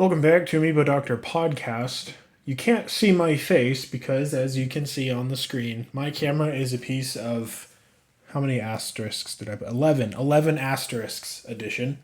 Welcome back to Amiibo Doctor Podcast. You can't see my face because, as you can see on the screen, my camera is a piece of. How many asterisks did I put? 11. 11 asterisks edition.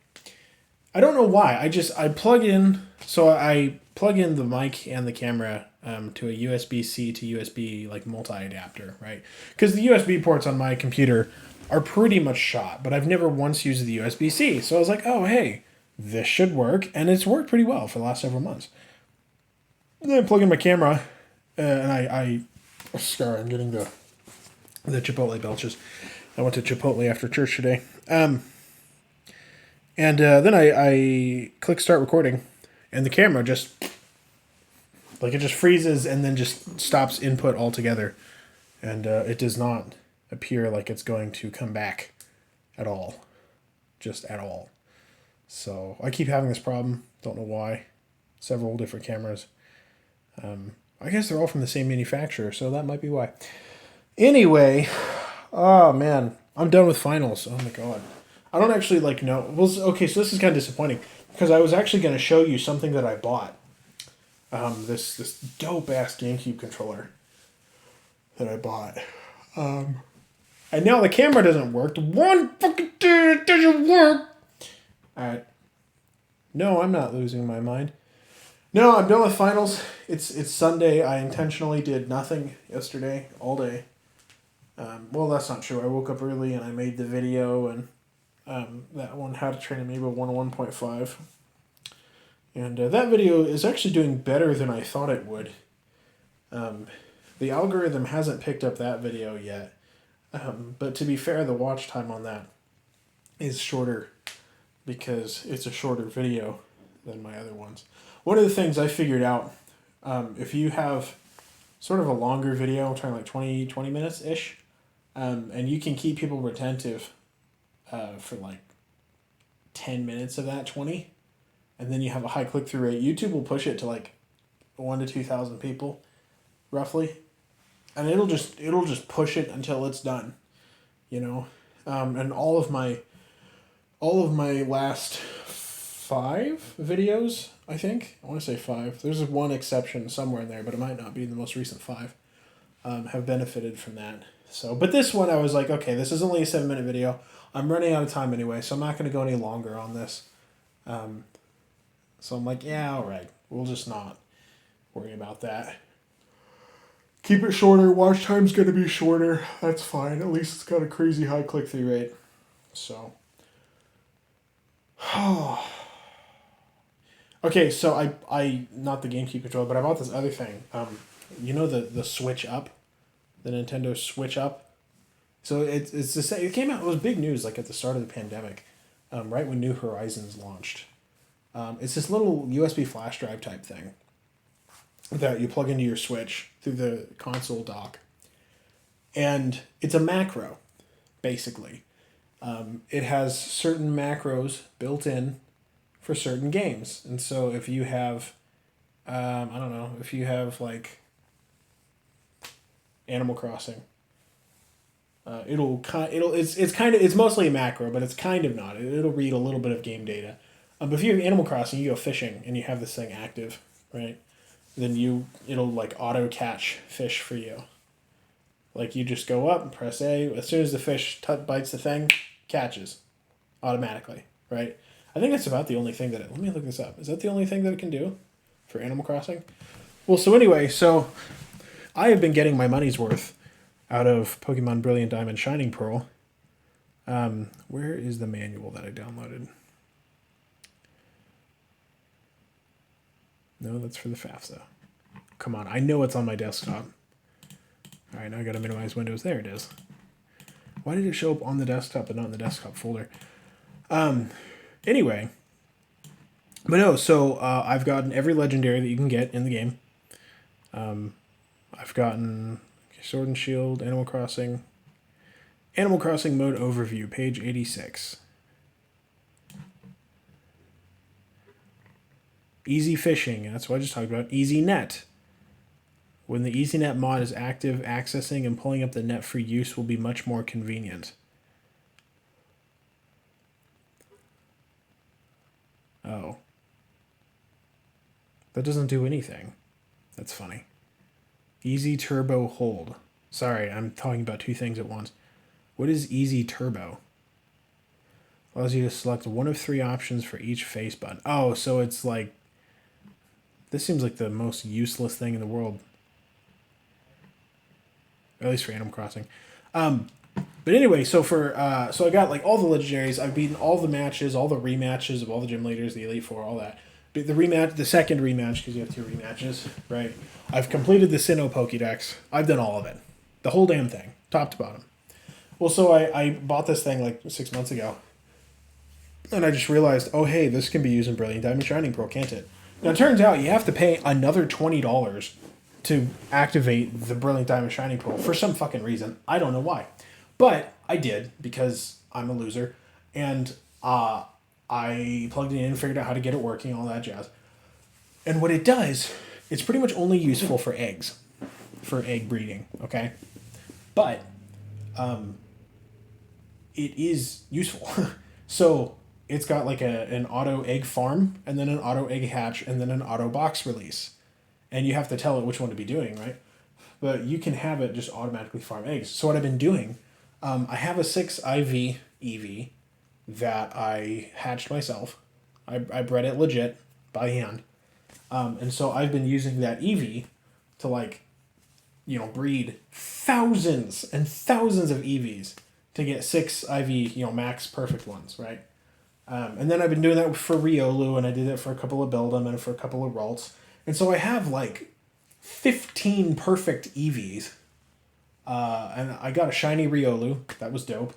I don't know why. I plug in. So I plug in the mic and the camera to a USB-C to USB like multi-adapter, right? Because the USB ports on my computer are pretty much shot, but I've never once used the USB-C. So I was like, oh, hey, this should work, and it's worked pretty well for the last several months. And then I plug in my camera, and sorry, I'm getting the Chipotle belches. I went to Chipotle after church today. And then I click start recording, and the camera just, like, it just freezes and then just stops input altogether. And it does not appear like it's going to come back at all. Just at all. So I keep having this problem. Don't know why. Several different cameras. I guess they're all from the same manufacturer, so that might be why. Anyway, oh man, I'm done with finals. Oh my god. I don't actually know. Well, okay, so this is kind of disappointing because I was actually going to show you something that I bought. This dope ass GameCube controller that I bought. And now the camera doesn't work. The one fucking thing it doesn't work. Alright. No, I'm not losing my mind. No, I'm done with finals. It's Sunday. I intentionally did nothing yesterday, all day. Well, that's not true. I woke up early and I made the video and that one, How to Train Amiibo 101.5. And that video is actually doing better than I thought it would. The algorithm hasn't picked up that video yet. But to be fair, the watch time on that is shorter because it's a shorter video than my other ones. One of the things I figured out, if you have sort of a longer video, I'm talking like 20 minutes-ish, and you can keep people retentive for like 10 minutes of that 20, and then you have a high click-through rate, YouTube will push it to like 1,000 to 2,000 people, roughly, and it'll just push it until it's done, you know, and all of my last 5 videos, I think. I want to say 5. There's one exception somewhere in there, but it might not be the most recent 5. Have benefited from that. So, but this one I was like, okay, this is only a 7-minute video. I'm running out of time anyway, so I'm not going to go any longer on this. So I'm like, yeah, all right. We'll just not worry about that. Keep it shorter. Watch time's going to be shorter. That's fine. At least it's got a crazy high click-through rate. So. Okay, so I not the GameCube controller, but I bought this other thing. You know the Switch Up, the Nintendo Switch Up. So it's the same. It came out. It was big news like at the start of the pandemic, right when New Horizons launched. It's this little USB flash drive type thing that you plug into your Switch through the console dock, and it's a macro, basically. It has certain macros built in for certain games. And so if you have, I don't know, if you have like Animal Crossing, it's mostly a macro, but it's kind of not. It'll read a little bit of game data. But if you have Animal Crossing, you go fishing and you have this thing active, right? Then it'll like auto catch fish for you. Like you just go up and press A. As soon as the fish bites the thing, catches automatically, right? I think that's about the only thing let me look this up. Is that the only thing that it can do for Animal Crossing? Well, so anyway, so I have been getting my money's worth out of Pokemon Brilliant Diamond Shining Pearl. Where is the manual that I downloaded? No, that's for the FAFSA. Come on, I know it's on my desktop. All right, now I got to minimize Windows. There it is. Why did it show up on the desktop but not in the desktop folder? Anyway. But no, so I've gotten every legendary that you can get in the game. I've gotten Sword and Shield, Animal Crossing mode overview, page 86. Easy fishing, that's what I just talked about. Easy net. When the EasyNet mod is active, accessing and pulling up the net for use will be much more convenient. Oh. That doesn't do anything. That's funny. Easy Turbo Hold. Sorry, I'm talking about two things at once. What is Easy Turbo? Allows you to select one of three options for each face button. Oh, so it's like... This seems like the most useless thing in the world. At least for Animal Crossing. But anyway, so I got like all the legendaries. I've beaten all the matches, all the rematches of all the gym leaders, the Elite Four, all that. But the second rematch, because you have two rematches, right? I've completed the Sinnoh Pokédex. I've done all of it. The whole damn thing, top to bottom. Well, so I bought this thing like 6 months ago. And I just realized, oh, hey, this can be used in Brilliant Diamond Shining Pearl, can't it? Now, it turns out you have to pay another $20 to activate the Brilliant Diamond Shining Pearl for some fucking reason. I don't know why. But I did, because I'm a loser. And I plugged it in and figured out how to get it working, all that jazz. And what it does, it's pretty much only useful for eggs. For egg breeding, okay? But it is useful. So it's got like an auto egg farm, and then an auto egg hatch, and then an auto box release. And you have to tell it which one to be doing, right? But you can have it just automatically farm eggs. So what I've been doing, I have a 6 IV EV that I hatched myself. I bred it legit by hand. And so I've been using that EV to like, breed thousands and thousands of EVs to get 6 IV, max perfect ones, right? And then I've been doing that for Riolu, and I did it for a couple of Beldum and for a couple of Ralts. And so I have like 15 perfect EVs. And I got a shiny Riolu. That was dope.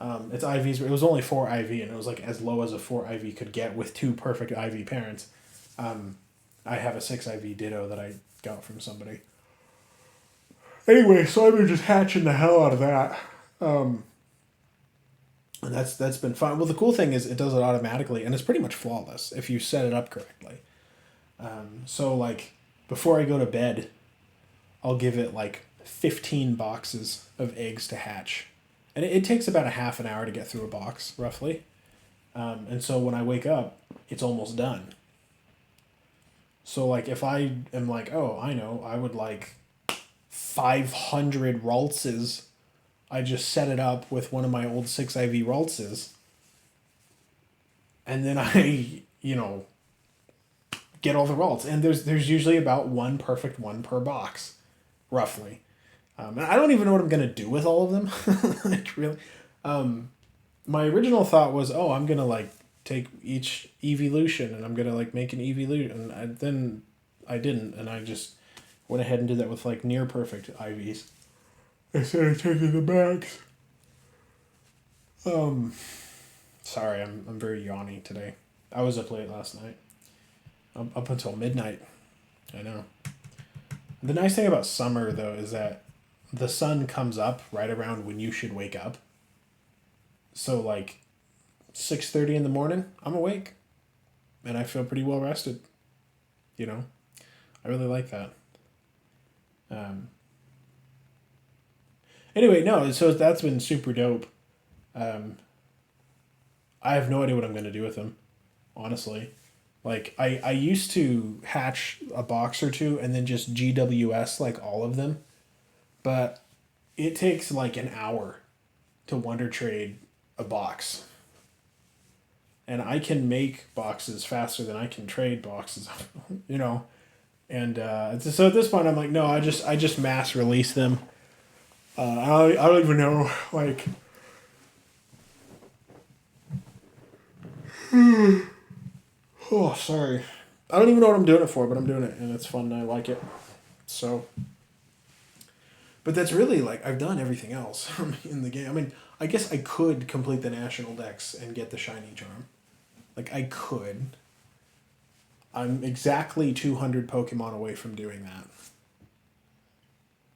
It's IVs. It was only 4 IV, and it was like as low as a 4 IV could get with 2 perfect IV parents. I have a 6 IV Ditto that I got from somebody. Anyway, so I've been just hatching the hell out of that. And that's been fun. Well, the cool thing is it does it automatically, and it's pretty much flawless if you set it up correctly. So, like, before I go to bed, I'll give it, like, 15 boxes of eggs to hatch. And it takes about a half an hour to get through a box, roughly. And so when I wake up, it's almost done. So, like, if I am like, oh, I know, I would like 500 Raltses, I just set it up with one of my old 6 IV Raltses. And then I, get all the Ralts. And there's usually about one perfect one per box, roughly. And I don't even know what I'm going to do with all of them. Like, really. My original thought was, I'm going to, like, take each evolution and I'm going to, like, make an evolution. And then I didn't. And I just went ahead and did that with, like, near perfect IVs instead of taking the max. Sorry, I'm very yawny today. I was up late last night. Up until midnight. I know. The nice thing about summer, though, is that the sun comes up right around when you should wake up. So, like, 6:30 in the morning, I'm awake. And I feel pretty well rested. I really like that. Anyway, no, so that's been super dope. I have no idea what I'm going to do with them, honestly. Like, I used to hatch a box or two and then just GWS, like, all of them. But it takes, like, an hour to Wonder Trade a box. And I can make boxes faster than I can trade boxes, And so at this point, I'm like, no, I just mass release them. I don't even know, like... Oh, sorry. I don't even know what I'm doing it for, but I'm doing it, and it's fun, and I like it. So... But that's really, like, I've done everything else in the game. I mean, I guess I could complete the National Dex and get the Shiny Charm. Like, I could. I'm exactly 200 Pokemon away from doing that.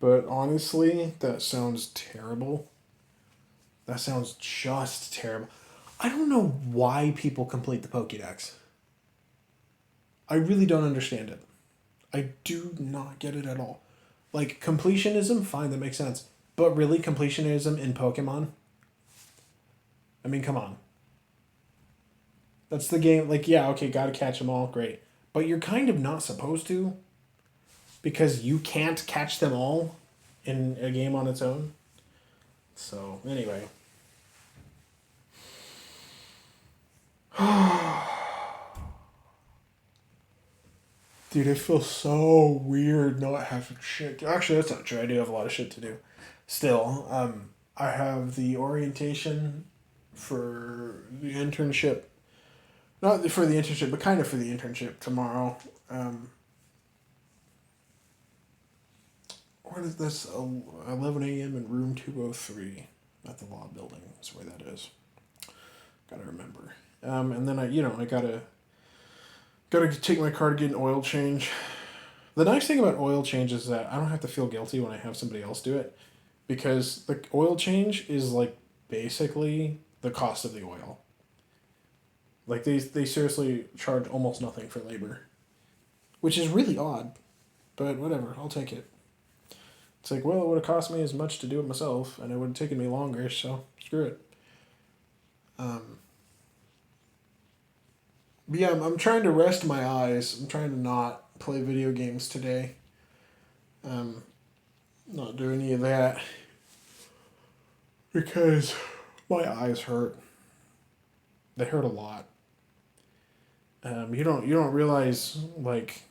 But honestly, that sounds terrible. That sounds just terrible. I don't know why people complete the Pokédex. I really don't understand it. I do not get it at all. Like, completionism, fine, that makes sense. But really, completionism in Pokemon? I mean, come on. That's the game. Like, yeah, okay, gotta catch them all, great. but you're kind of not supposed to because you can't catch them all in a game on its own. So, anyway. Dude, it feels so weird not having shit. Actually, that's not true. I do have a lot of shit to do. Still, I have the orientation for the internship. Not for the internship, but kind of for the internship tomorrow. What is this? 11 a.m. in room 203 at the law building. That's where that is. Gotta remember. And then I gotta take my car to get an oil change. The nice thing about oil change is that I don't have to feel guilty when I have somebody else do it, because the oil change is like basically the cost of the oil. Like they seriously charge almost nothing for labor, which is really odd, but whatever, I'll take it. It's like, well, it would have cost me as much to do it myself, and it would have taken me longer, so screw it. But yeah, I'm trying to rest my eyes. I'm trying to not play video games today. Not do any of that because my eyes hurt. They hurt a lot. You don't realize, like,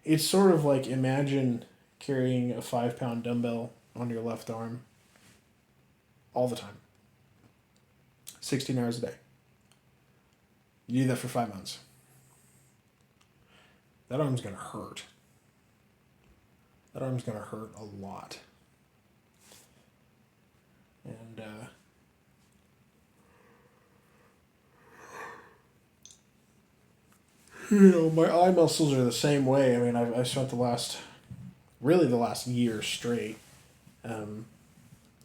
it's sort of like, imagine carrying a 5-pound dumbbell on your left arm all the time, 16 hours a day. You do that for 5 months. That arm's gonna hurt. That arm's gonna hurt a lot. And my eye muscles are the same way. I mean, I've spent the last year straight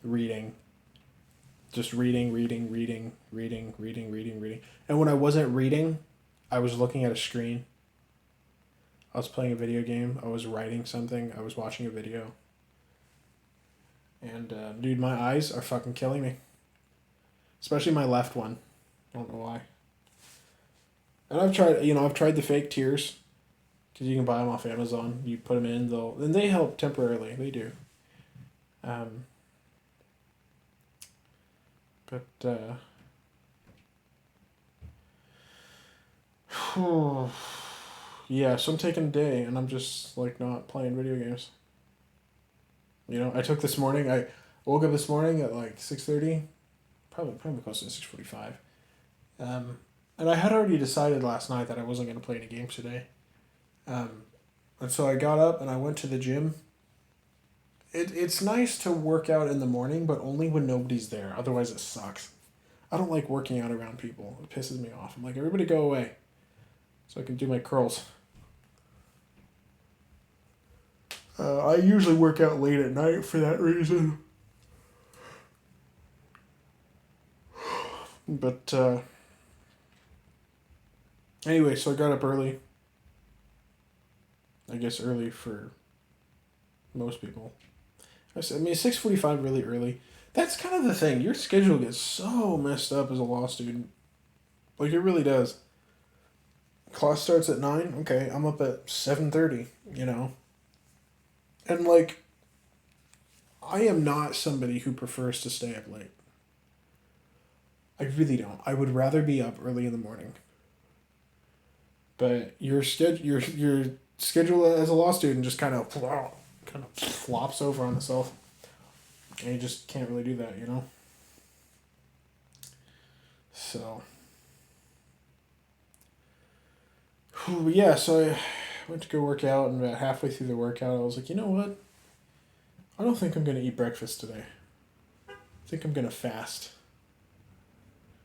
reading. Just reading. And when I wasn't reading, I was looking at a screen. I was playing a video game. I was writing something. I was watching a video. And, dude, my eyes are fucking killing me. Especially my left one. I don't know why. And I've tried the fake tears. Because you can buy them off Amazon. You put them in, and they help temporarily. They do. Yeah, so I'm taking a day, and I'm just, like, not playing video games. I took this morning, I woke up this morning at, like, 6:30, probably close to 6:45. And I had already decided last night that I wasn't going to play any games today. And so I got up, and I went to the gym. It's nice to work out in the morning, but only when nobody's there. Otherwise, it sucks. I don't like working out around people. It pisses me off. I'm like, everybody go away so I can do my curls. I usually work out late at night for that reason. But, anyway, so I got up early. I guess early for most people. I mean, 6:45 really early. That's kind of the thing. Your schedule gets so messed up as a law student. Like, it really does. Class starts at 9. Okay, I'm up at 7:30, And, like, I am not somebody who prefers to stay up late. I really don't. I would rather be up early in the morning. But your schedule as a law student just kind of flops over on itself. And you just can't really do that, So. Yeah, so I went to go work out, and about halfway through the workout, I was like, you know what? I don't think I'm going to eat breakfast today. I think I'm going to fast.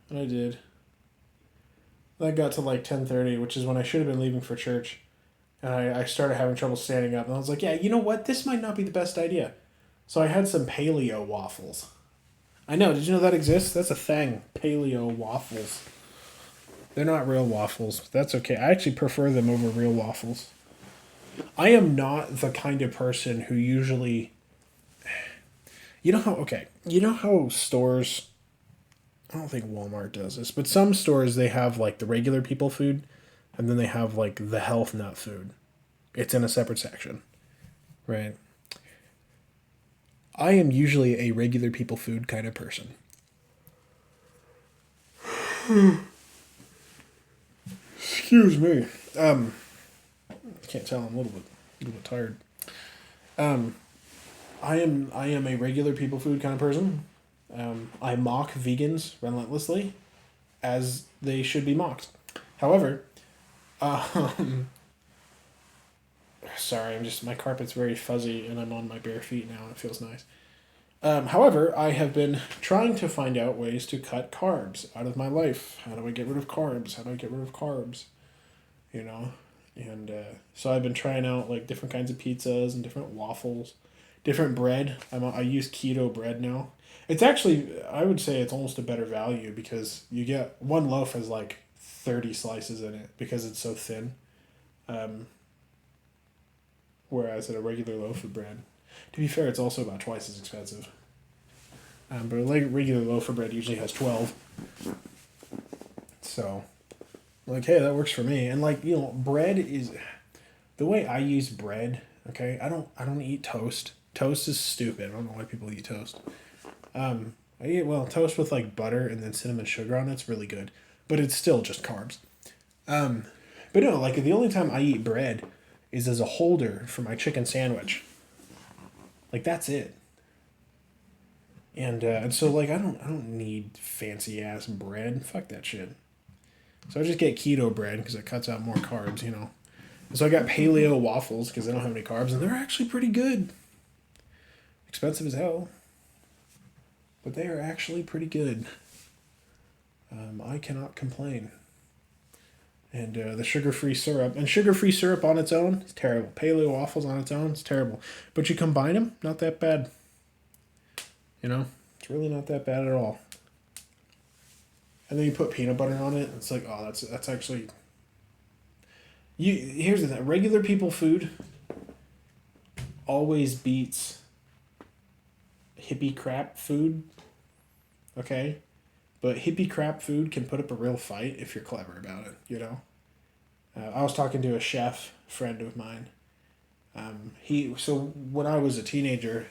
And I did. I got to like 10:30, which is when I should have been leaving for church. And I started having trouble standing up. And I was like, yeah, you know what? This might not be the best idea. So I had some paleo waffles. I know. Did you know that exists? That's a thing. Paleo waffles. They're not real waffles. But that's okay. I actually prefer them over real waffles. I am not the kind of person who usually... You know how stores... I don't think Walmart does this, but some stores they have like the regular people food, and then they have like the health nut food. It's in a separate section, right? I am usually a regular people food kind of person. Excuse me. Can't tell. I'm a little bit tired. Um, I am a regular people food kind of person. I mock vegans relentlessly, as they should be mocked. However, um, sorry, I'm just my carpet's very fuzzy and I'm on my bare feet now. It feels nice. However, I have been trying to find out ways to cut carbs out of my life. How do I get rid of carbs? How do I get rid of carbs? You know, and so I've been trying out like different kinds of pizzas and different waffles, different bread. I use keto bread now. It's actually I would say it's almost a better value because you get one loaf has like 30 slices in it because it's so thin. Um, Whereas at a regular loaf of bread, to be fair, it's also about twice as expensive. But a regular loaf of bread usually has 12. So, like, hey, that works for me. And like, bread is the way I use bread. Okay, I don't eat toast. Toast is stupid. I don't know why people eat toast. I eat toast with like butter and then cinnamon sugar on it. It's really good, but it's still just carbs. Um, but no, like the only time I eat bread is as a holder for my chicken sandwich. Like that's it. And so like I don't need fancy ass bread. Fuck that shit. So I just get keto bread because it cuts out more carbs. And so I got paleo waffles because they don't have any carbs and they're actually pretty good. Expensive as hell, but they are actually pretty good. I cannot complain. And the sugar-free syrup. And sugar-free syrup on its own is terrible. Paleo waffles on its own is terrible. But you combine them, not that bad. It's really not that bad at all. And then you put peanut butter on it. It's like, oh, that's actually. Here's the thing. Regular people food always beats hippie crap food. Okay? But hippie crap food can put up a real fight if you're clever about it. I was talking to a chef friend of mine. So when I was a teenager,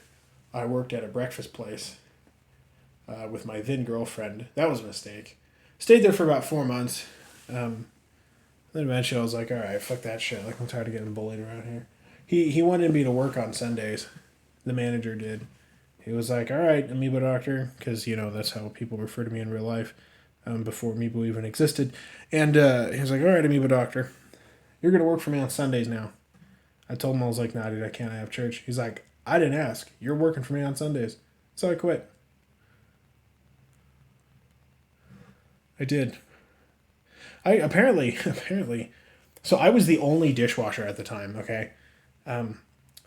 I worked at a breakfast place with my then girlfriend. That was a mistake. Stayed there for about 4 months. Then eventually I was like, all right, fuck that shit. Like I'm tired of getting bullied around here. He wanted me to work on Sundays. The manager did. He was like, all right, Amiibo doctor, because, that's how people refer to me in real life before Amiibo even existed. And he was like, all right, Amiibo doctor, you're going to work for me on Sundays now. I told him, I was like, nah, dude, I can't. I have church. He's like, I didn't ask. You're working for me on Sundays. So I quit. I did. I apparently, so I was the only dishwasher at the time, okay?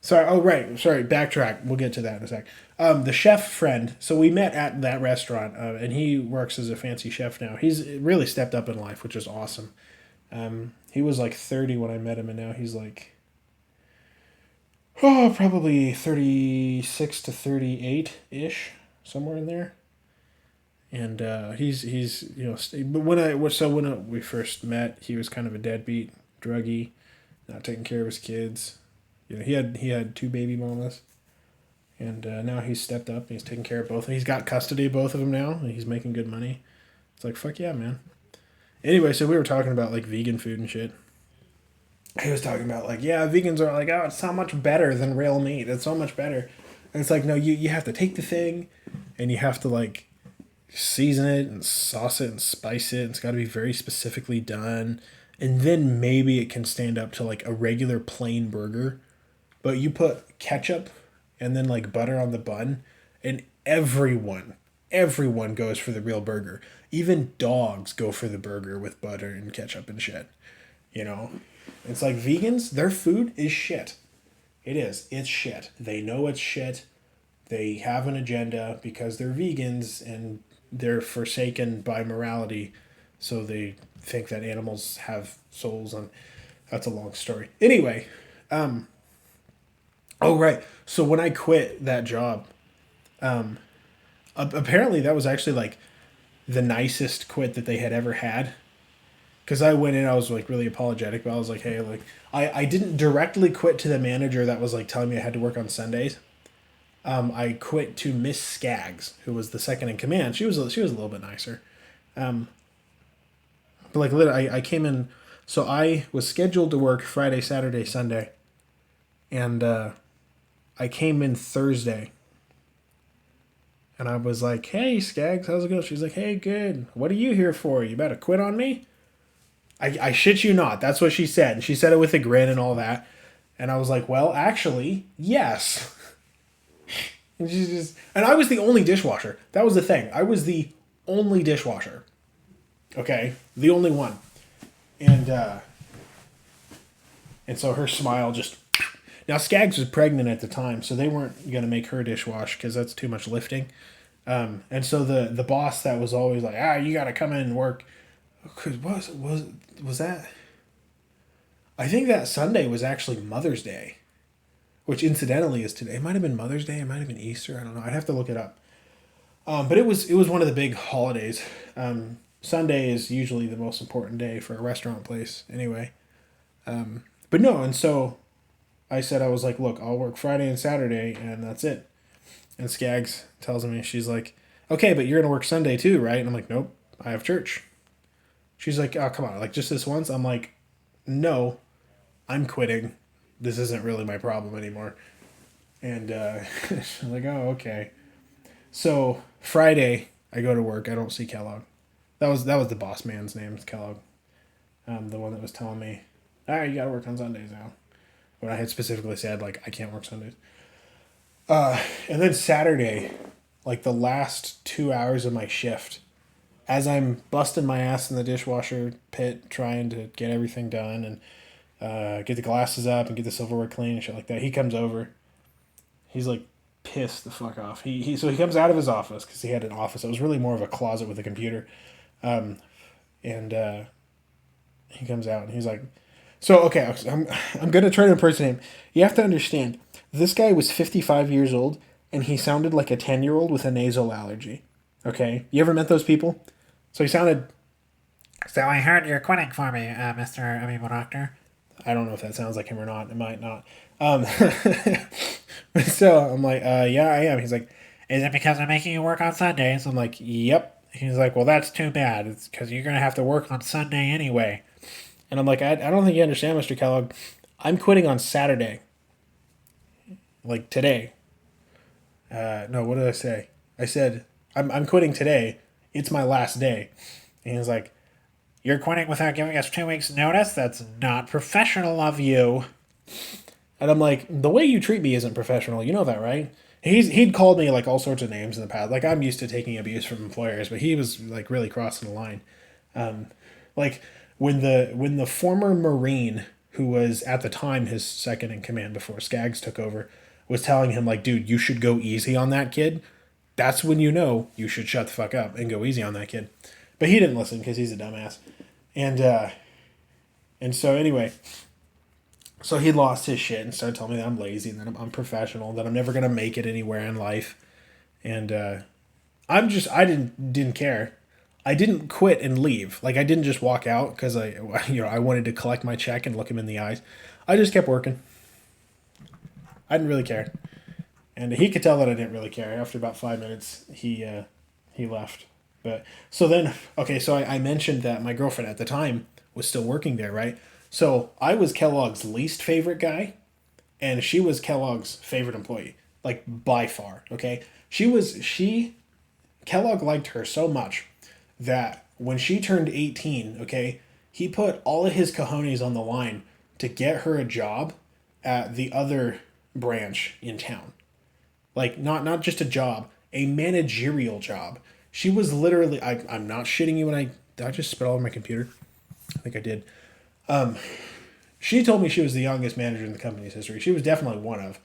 Sorry. Oh, right. Sorry. Backtrack. We'll get to that in a sec. The chef friend. So we met at that restaurant, and he works as a fancy chef now. He's really stepped up in life, which is awesome. He was like 30 when I met him, and now he's like, probably 36 to 38 ish, somewhere in there. And he's but when we first met, he was kind of a deadbeat, druggy, not taking care of his kids. He had two baby mamas, and now he's stepped up and he's taking care of both. He's got custody of both of them now, and he's making good money. It's like, fuck yeah, man. Anyway, so we were talking about like vegan food and shit. He was talking about like, yeah, vegans are like, oh, it's so much better than real meat. It's so much better. And it's like, no, you have to take the thing, and you have to like season it and sauce it and spice it. It's got to be very specifically done, and then maybe it can stand up to like a regular plain burger. But you put ketchup and then like butter on the bun, and everyone goes for the real burger. Even dogs go for the burger with butter and ketchup and shit. It's like vegans, their food is shit. It is. It's shit. They know it's shit. They have an agenda because they're vegans and they're forsaken by morality. So they think that animals have souls, and that's a long story. Anyway, oh, right. So when I quit that job, apparently that was actually like the nicest quit that they had ever had. Because I went in, I was like really apologetic, but I was like, hey, like I didn't directly quit to the manager that was like telling me I had to work on Sundays. I quit to Miss Skaggs, who was the second in command. She was a little bit nicer. But like literally, I came in, so I was scheduled to work Friday, Saturday, Sunday, and I came in Thursday, and I was like, hey Skaggs, how's it going? She's like, hey, good. What are you here for? You about to quit on me? I shit you not. That's what she said. And she said it with a grin and all that. And I was like, well, actually, yes. And she's just, and I was the only dishwasher. That was the thing. I was the only dishwasher. Okay, the only one. And so her smile just. Now Skaggs was pregnant at the time, so they weren't gonna make her dishwash because that's too much lifting. And so the boss that was always like, you gotta come in and work. Cause was that? I think that Sunday was actually Mother's Day, which incidentally is today. It might have been Mother's Day. It might have been Easter. I don't know. I'd have to look it up. But it was one of the big holidays. Sunday is usually the most important day for a restaurant place, anyway. But no, and so I said I was like, look, I'll work Friday and Saturday, and that's it. And Skaggs tells me, she's like, okay, but you're gonna work Sunday too, right? And I'm like, nope, I have church. She's like, oh come on, like just this once. I'm like, no, I'm quitting. This isn't really my problem anymore. And she's like, oh okay. So Friday, I go to work. I don't see Kellogg. That was the boss man's name, Kellogg. The one that was telling me, all right, you gotta work on Sundays now. When I had specifically said like I can't work Sundays. And then Saturday, like the last 2 hours of my shift, as I'm busting my ass in the dishwasher pit trying to get everything done and get the glasses up and get the silverware clean and shit like that, he comes over. He's like pissed the fuck off. So he comes out of his office because he had an office. It was really more of a closet with a computer. And he comes out and he's like, so okay, I'm gonna try to impersonate him. You have to understand, this guy was 55 years old and he sounded like a 10-year-old with a nasal allergy. Okay, you ever met those people? So he sounded. So I heard you're quitting for me, Mr. Amiibo Doctor. I don't know if that sounds like him or not. It might not. So I'm like, yeah, I am. He's like, Is it because I'm making you work on Sundays? I'm like, yep. He's like, well, that's too bad. It's because you're going to have to work on Sunday anyway. And I'm like, I don't think you understand, Mr. Kellogg. I'm quitting on Saturday. Like today. No, what did I say? I said, I'm quitting today. It's my last day. And he's like, You're quitting without giving us 2 weeks' notice? That's not professional of you. and I'm like, the way you treat me isn't professional. You know that, right? He'd called me like all sorts of names in the past. Like I'm used to taking abuse from employers, but he was like really crossing the line. Like when the former Marine who was at the time his second in command before Skaggs took over was telling him like, dude, you should go easy on that kid. That's when you know you should shut the fuck up and go easy on that kid. But he didn't listen because he's a dumbass. And so anyway, so he lost his shit and started telling me that I'm lazy and that I'm unprofessional, that I'm never gonna make it anywhere in life. And I didn't care. I didn't quit and leave. Like I didn't just walk out because I wanted to collect my check and look him in the eyes. I just kept working. I didn't really care, and he could tell that I didn't really care. After about 5 minutes, he left. But so then, okay, so I mentioned that my girlfriend at the time was still working there, right? So I was Kellogg's least favorite guy, and she was Kellogg's favorite employee, like by far. Okay, Kellogg liked her so much that when she turned 18, okay, he put all of his cojones on the line to get her a job at the other branch in town. Like not just a job, a managerial job. She was literally I'm not shitting you when did I just spit all over my computer? I think I did. She told me she was the youngest manager in the company's history. She was definitely one of,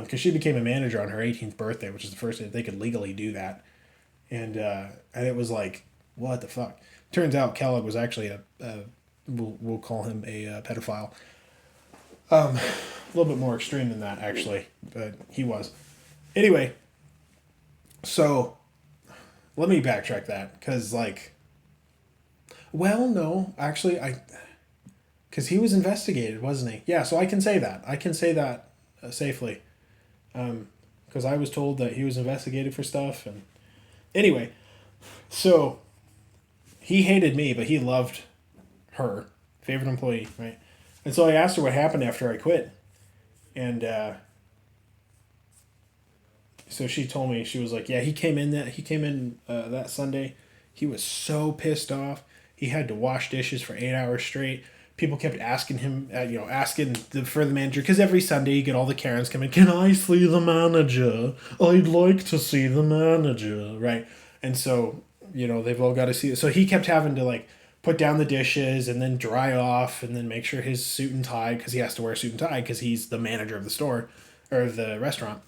because she became a manager on her 18th birthday, which is the first day that they could legally do that. And it was like, what the fuck? Turns out Kellogg was actually we'll call him a pedophile. A little bit more extreme than that, actually, but he was. Anyway, so let me backtrack that because like, well, no, actually, because he was investigated, wasn't he? Yeah, so I can say that. I can say that safely. Because I was told that he was investigated for stuff. And anyway, so he hated me, but he loved her, favorite employee, right? And so I asked her what happened after I quit, and so she told me she was like, yeah, he came in that Sunday. He was so pissed off. He had to wash dishes for 8 hours straight. People kept asking him, for the manager, because every Sunday you get all the Karens coming. Can I see the manager? I'd like to see the manager, right? And so they've all got to see it. So he kept having to like put down the dishes and then dry off and then make sure his suit and tie, because he has to wear a suit and tie because he's the manager of the store or of the restaurant.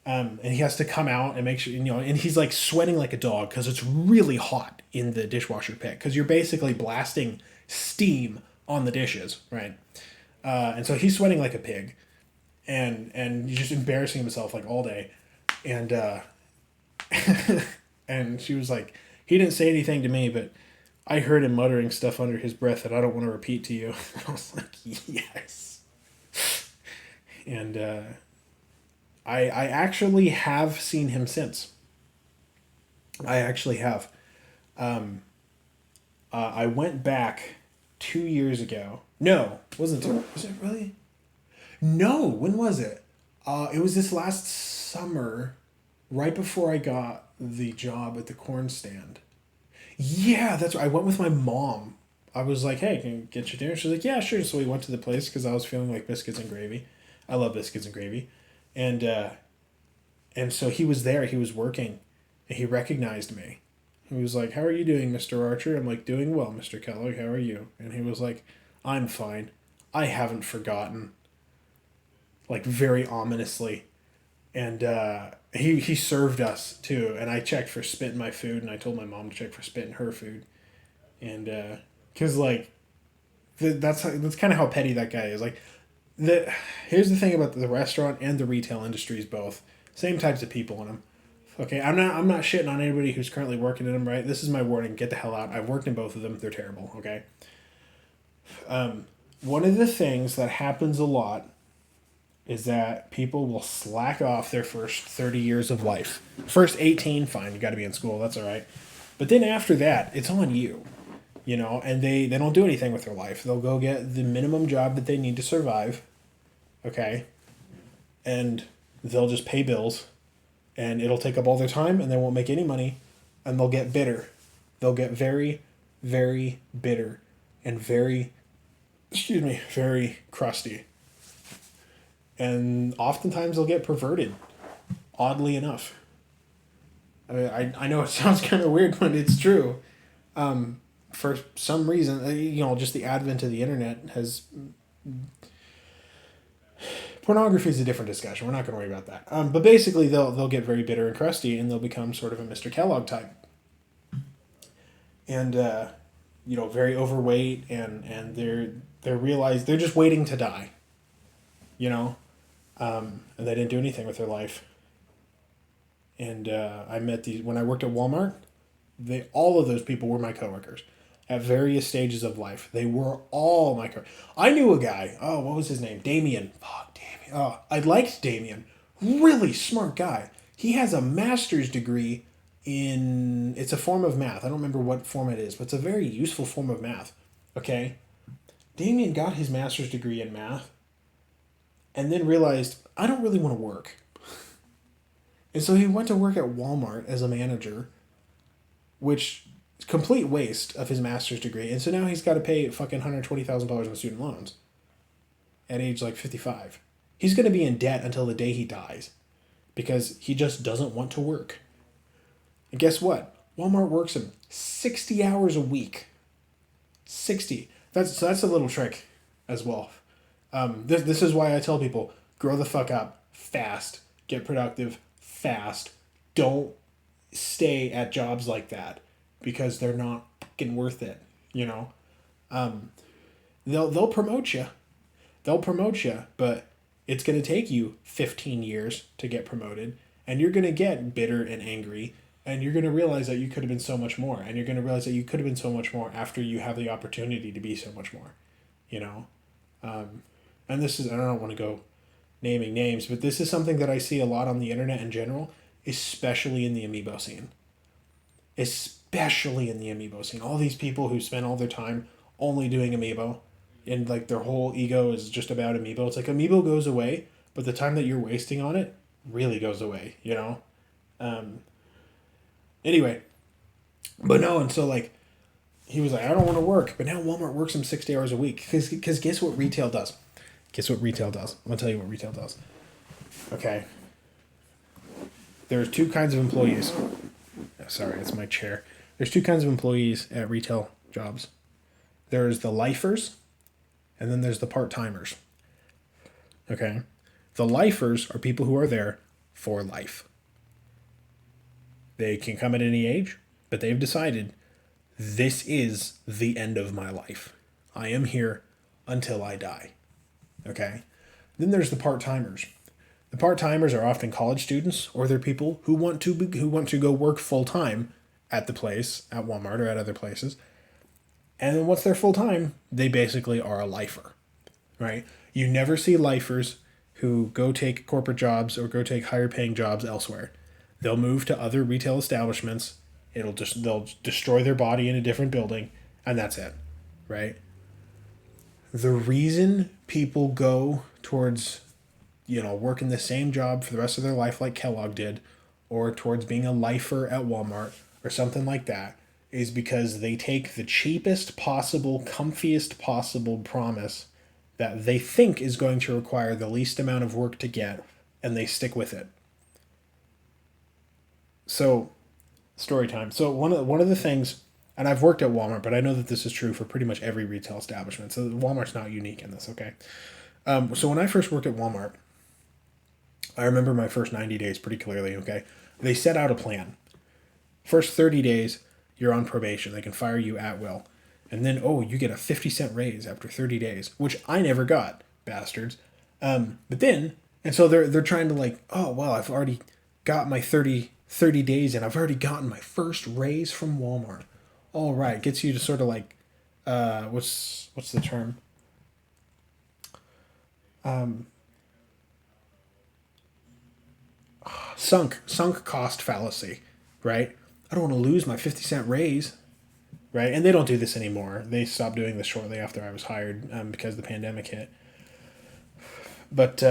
And he has to come out and make sure, and he's like sweating like a dog because it's really hot in the dishwasher pit because you're basically blasting steam on the dishes, right? And so he's sweating like a pig, and he's just embarrassing himself like all day, and and she was like, he didn't say anything to me, but I heard him muttering stuff under his breath that I don't want to repeat to you. I was like, yes, and I actually have seen him since. I actually have. I went back 2 years ago. No, wasn't two. Was it really? No, when was it? It was this last summer, right before I got the job at the corn stand. Yeah, that's right. I went with my mom. I was like, hey, can I get your dinner? She's like, yeah, sure. So we went to the place because I was feeling like biscuits and gravy. I love biscuits and gravy. And and so he was there, he was working, and he recognized me. He was like, how are you doing, Mr. Archer? I'm like, doing well, Mr. Kellogg. How are you? And he was like, I'm fine. I haven't forgotten. Like, very ominously. And he served us, too. And I checked for spit in my food, and I told my mom to check for spit in her food. And, because, like, that's kind of how petty that guy is. Like, here's the thing about the restaurant and the retail industries both. Same types of people in them. Okay, I'm not shitting on anybody who's currently working in them, right? This is my warning. Get the hell out. I've worked in both of them. They're terrible, okay? One of the things that happens a lot is that people will slack off their first 30 years of life. First 18, fine, you got to be in school, that's all right. But then after that, it's on you, and they don't do anything with their life. They'll go get the minimum job that they need to survive, okay? And they'll just pay bills, and it'll take up all their time, and they won't make any money, and they'll get bitter. They'll get very, very bitter and very crusty. And oftentimes they'll get perverted, oddly enough. I know it sounds kind of weird, but it's true. For some reason, just the advent of the internet has... Pornography is a different discussion. We're not going to worry about that. But basically, they'll get very bitter and crusty, and they'll become sort of a Mr. Kellogg type. And, very overweight, and they're realized they're just waiting to die. And they didn't do anything with their life. And I met these when I worked at Walmart. All of those people were my coworkers at various stages of life. They were all my coworkers. I knew a guy. Oh, what was his name? Damien. Fuck, Damien. Oh, I liked Damien. Really smart guy. He has a master's degree in... It's a form of math. I don't remember what form it is, but it's a very useful form of math. Okay? Damien got his master's degree in math and then realized, I don't really want to work. And so he went to work at Walmart as a manager, which is a complete waste of his master's degree. And so now he's got to pay fucking $120,000 in student loans at age like 55. He's going to be in debt until the day he dies because he just doesn't want to work. And guess what? Walmart works him 60 hours a week. 60. That's a little trick as well. This is why I tell people, grow the fuck up fast, get productive fast. Don't stay at jobs like that because they're not fucking worth it. They'll promote you. They'll promote you, but it's going to take you 15 years to get promoted, and you're going to get bitter and angry And you're going to realize that you could have been so much more. And you're going to realize that you could have been so much more after you have the opportunity to be so much more, you know? And this is, I don't want to go naming names, but this is something that I see a lot on the internet in general, especially in the Amiibo scene. Especially in the Amiibo scene. All these people who spend all their time only doing Amiibo and like their whole ego is just about Amiibo. It's like Amiibo goes away, but the time that you're wasting on it really goes away, you know? Anyway, but no, and so like he was like, I don't want to work, but now Walmart works him 60 hours a week because guess what retail does? Guess what retail does? I'm gonna tell you what retail does. Okay, there's two kinds of employees. Sorry, it's my chair. There's two kinds of employees at retail jobs. There's the lifers, and then there's the part timers. Okay, the lifers are people who are there for life. They can come at any age, but they've decided this is the end of my life. I am here until I die. Okay? Then there's the part-timers. The part-timers are often college students or they're people who want to go work full-time at the place, at Walmart or at other places. And then once they're full-time, they basically are a lifer. Right? You never see lifers who go take corporate jobs or go take higher paying jobs elsewhere. They'll move to other retail establishments. They'll destroy their body in a different building, and that's it, right? The reason people go towards, working the same job for the rest of their life like Kellogg did, or towards being a lifer at Walmart or something like that, is because they take the cheapest possible, comfiest possible promise that they think is going to require the least amount of work to get, and they stick with it. So, story time. So one of the things, and I've worked at Walmart, but I know that this is true for pretty much every retail establishment. So Walmart's not unique in this. Okay. So when I first worked at Walmart, I remember my first 90 days pretty clearly. Okay, they set out a plan. First 30 days, you're on probation. They can fire you at will, and then you get a 50-cent raise after 30 days, which I never got, bastards. But then, and so they're trying to like, oh well, I've already got my 30 days and I've already gotten my first raise from Walmart. All right, gets you to sort of like, what's the term? Sunk cost fallacy, right? I don't want to lose my 50-cent raise, right? And they don't do this anymore. They stopped doing this shortly after I was hired because the pandemic hit. But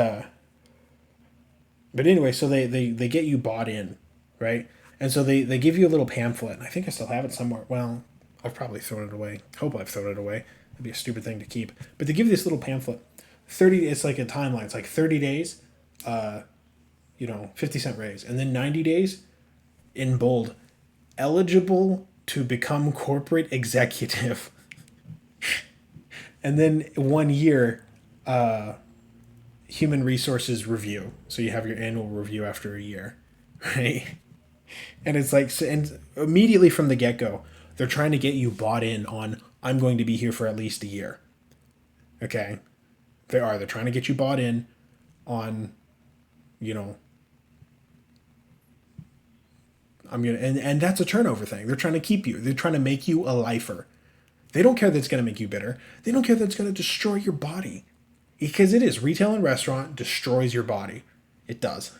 anyway, so they get you bought in, right? And so they give you a little pamphlet, and I think I still have it somewhere. Well, I've probably thrown it away. Hope I've thrown it away. It'd be a stupid thing to keep. But they give you this little pamphlet. It's like a timeline. It's like 30 days, 50-cent raise. And then 90 days, in bold, eligible to become corporate executive. And then 1 year, human resources review. So you have your annual review after a year, right? And it's like, and immediately from the get go, they're trying to get you bought in on, I'm going to be here for at least a year. Okay? They're trying to get you bought in on, and that's a turnover thing. They're trying to keep you. They're trying to make you a lifer. They don't care that it's going to make you bitter. They don't care that it's going to destroy your body. Because it is. Retail and restaurant destroys your body. It does.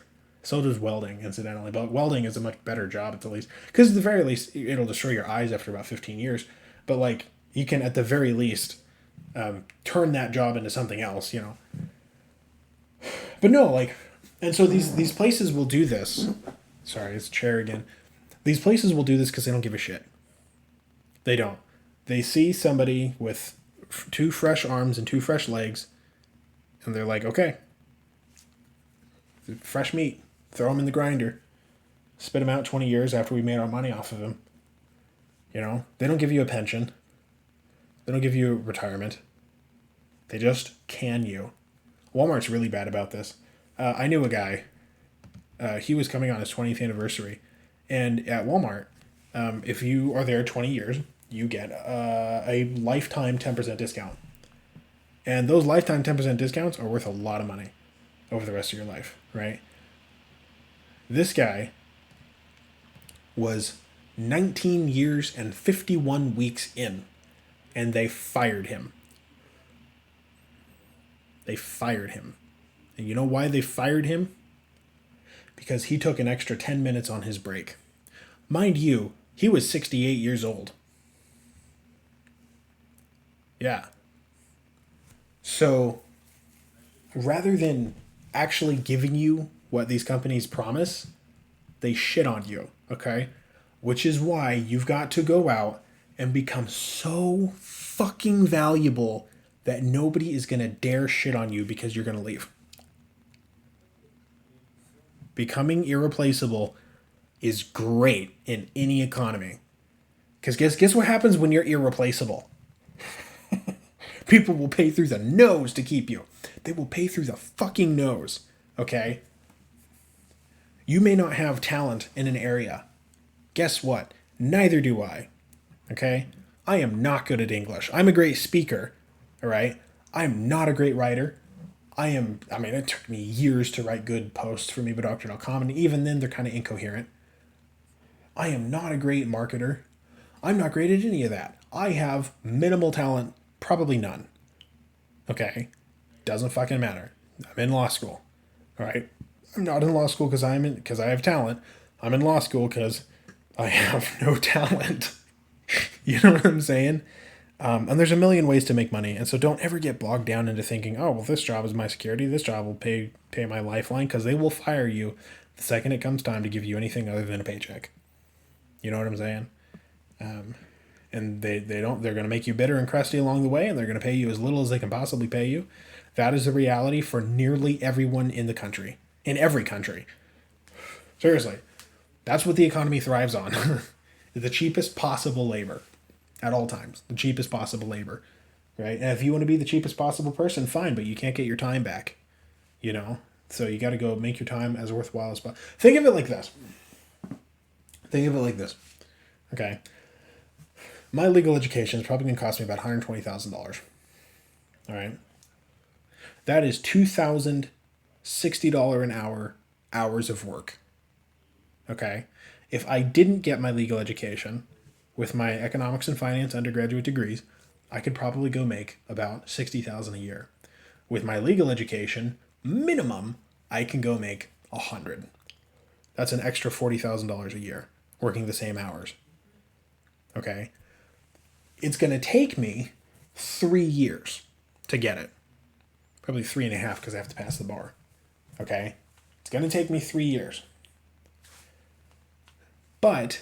So does welding, incidentally. But welding is a much better job at the least. Because at the very least, it'll destroy your eyes after about 15 years. But, like, you can, at the very least, turn that job into something else, But no, like, and so these places will do this. Sorry, it's chair again. These places will do this because they don't give a shit. They don't. They see somebody with 2 fresh arms and 2 fresh legs, and they're like, okay, fresh meat, throw him in the grinder, spit him out 20 years after we made our money off of him. They don't give you a pension. They don't give you retirement. They just can you. Walmart's really bad about this. I knew a guy. He was coming on his 20th anniversary. And at Walmart, if you are there 20 years, you get a lifetime 10% discount. And those lifetime 10% discounts are worth a lot of money over the rest of your life, right? This guy was 19 years and 51 weeks in, and they fired him. They fired him. And you know why they fired him? Because he took an extra 10 minutes on his break. Mind you, he was 68 years old. Yeah. So, rather than actually giving you what these companies promise, they shit on you, okay? Which is why you've got to go out and become so fucking valuable that nobody is going to dare shit on you because you're going to leave. Becoming irreplaceable is great in any economy. Because guess what happens when you're irreplaceable? People will pay through the nose to keep you. They will pay through the fucking nose, okay? You may not have talent in an area. Guess what? Neither do I, okay? I am not good at English. I'm a great speaker, all right? I'm not a great writer. It took me years to write good posts for Amiibo.com, and even then they're kind of incoherent. I am not a great marketer. I'm not great at any of that. I have minimal talent, probably none. Okay? Doesn't fucking matter. I'm in law school. All right? I'm not in law school because I have talent. I'm in law school because I have no talent. You know what I'm saying? And there's a million ways to make money, and so don't ever get bogged down into thinking, oh, well, this job is my security. This job will pay my lifeline, because they will fire you the second it comes time to give you anything other than a paycheck. You know what I'm saying? And they don't. They're going to make you bitter and crusty along the way, and they're going to pay you as little as they can possibly pay you. That is the reality for nearly everyone in the country, in every country. Seriously, that's what the economy thrives on: the cheapest possible labor. At all times, the cheapest possible labor, right? And if you want to be the cheapest possible person, fine, but you can't get your time back, you know? So you got to go make your time as worthwhile as possible. Think of it like this. Okay. My legal education is probably going to cost me about $120,000. All right. That is $2,060 an hour hours of work. Okay. If I didn't get my legal education, with my economics and finance undergraduate degrees, I could probably go make about $60,000 a year. With my legal education, minimum, I can go make $100,000. That's an extra $40,000 a year working the same hours. Okay, it's going to take me 3 years to get it. Probably 3.5 because I have to pass the bar. Okay, it's going to take me 3 years. But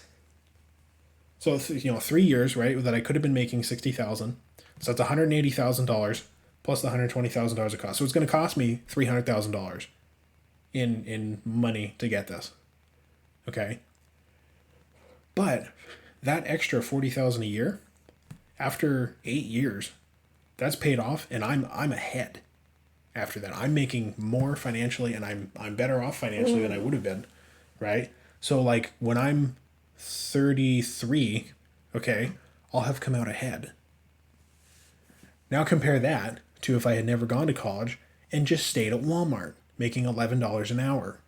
so 3 years, right? That I could have been making $60,000. So that's $180,000 plus the $120,000 of cost. So it's going to cost me $300,000 in money to get this. Okay. But that extra $40,000 a year, after 8 years, that's paid off, and I'm ahead. After that, I'm making more financially, and I'm better off financially than I would have been, right? So like when I'm 33, okay, I'll have come out ahead. Now compare that to if I had never gone to college and just stayed at Walmart making $11 an hour.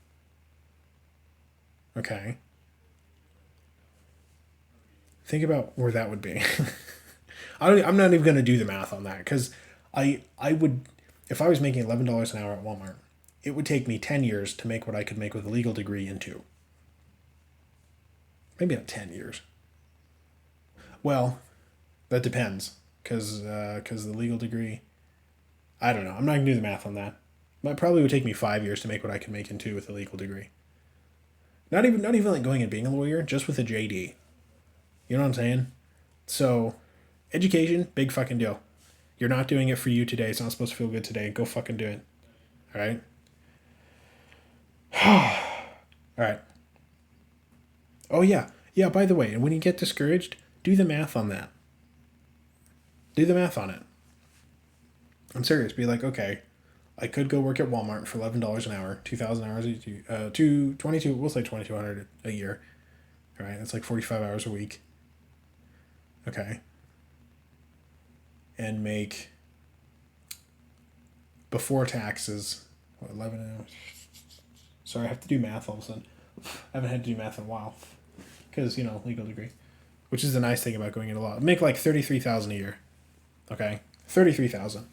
Okay. Think about where that would be. I'm not even going to do the math on that, because I would, if I was making $11 an hour at Walmart, it would take me 10 years to make what I could make with a legal degree in 2. Maybe not 10 years. Well, that depends, because the legal degree, I don't know. I'm not going to do the math on that. But it probably would take me 5 years to make what I could make in 2 with a legal degree. Not even like going and being a lawyer, just with a JD. You know what I'm saying? So, education, big fucking deal. You're not doing it for you today. It's not supposed to feel good today. Go fucking do it. All right? All right. Oh, yeah. Yeah, by the way, and when you get discouraged, do the math on that. Do the math on it. I'm serious. Be like, okay, I could go work at Walmart for $11 an hour, 2,000 hours, 22, we'll say 2,200 a year. All right, that's like 45 hours a week. Okay. And make, before taxes, 11 hours. Sorry, I have to do math all of a sudden. I haven't had to do math in a while. because legal degree, which is the nice thing about going into law. Make like 33,000 a year, okay, 33,000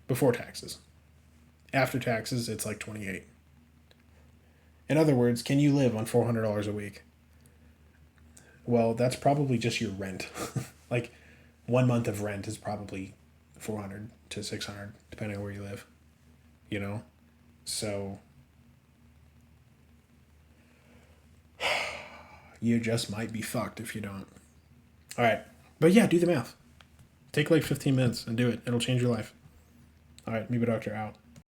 before taxes. After taxes, it's like 28. In other words, can you live on $400 a week? Well, that's probably just your rent. Like 1 month of rent is probably 400 to 600, depending on where you live. So you just might be fucked if you don't. All right, but yeah, do the math. Take like 15 minutes and do it. It'll change your life. All right, Amiibo Doctor out.